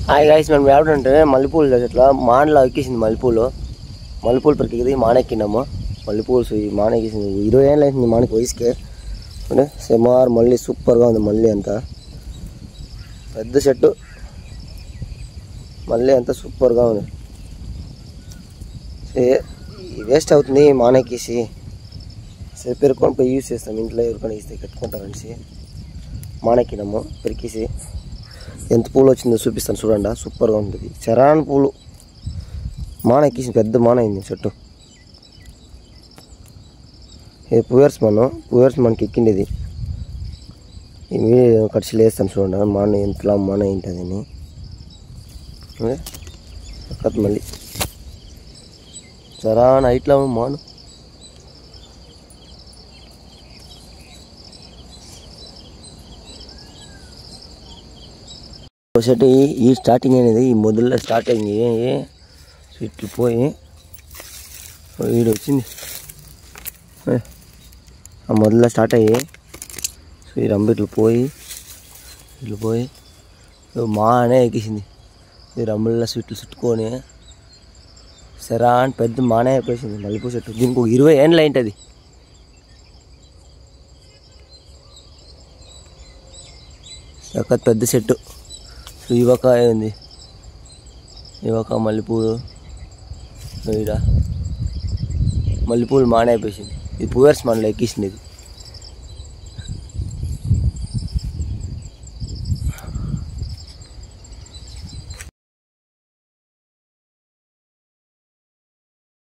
Hi guys, మనం ఏడంటే మల్లెపూలు చెట్ల మానలో ఎక్కేసింది. మల్లెపూలు పెరికేది మానెక్కినాము. మల్లెపూలు మానెక్కేసింది. 20 ఏళ్ళు అవుతుంది మానకి వయసుకే. అంటే సుమారు మళ్ళీ సూపర్గా ఉంది. మళ్ళీ అంతా పెద్ద చెట్టు, మళ్ళీ అంతా సూపర్గా ఉంది. వేస్ట్ అవుతుంది మానెక్కేసి. సరే పెరుక్కొని పోయి యూజ్ చేస్తాం. ఇంట్లో ఎవరికొని ఇస్తే కట్టుకుంటారనేసి మానెక్కినాము. పెరికేసి ఎంత పూలు వచ్చిందో చూపిస్తాను చూడండి. సూపర్గా ఉంటుంది. చరాన్ పూలు మాన ఎక్కేసి పెద్ద మాన అయింది చెట్టు. ఇది పువర్స్ మనకి ఎక్కిండేది. ఇవి కడిచి వేస్తాను చూడండి. మాన ఎంతలా మాన ఏంటని మళ్ళీ చరాన్ హైట్లో మాను. చెట్టు ఈ స్టార్టింగ్ అనేది ఈ మొదల్లో స్టార్ట్ అయింది. ఇట్లు పోయి వీడు వచ్చింది. ఆ మొదల్లో స్టార్ట్ అయ్యి ఈ రంబు ఇట్లు పోయి మా అనే ఎక్కేసింది. ఈ రంబుల్లో స్వీట్లు చుట్టుకొని సరా అని పెద్ద మానే అయిపోయింది మల్లెపూ చెట్టు. దీనికి ఒక 20 ఏళ్ళు అయింటుంది. పెద్ద చెట్టు. ఇవక ఉంది. ఇవక మల్లెపూలు మల్లెపూలు మానే అయిపోయింది. ఇది పువర్స్ మనలో ఎక్కిసింది. ఇది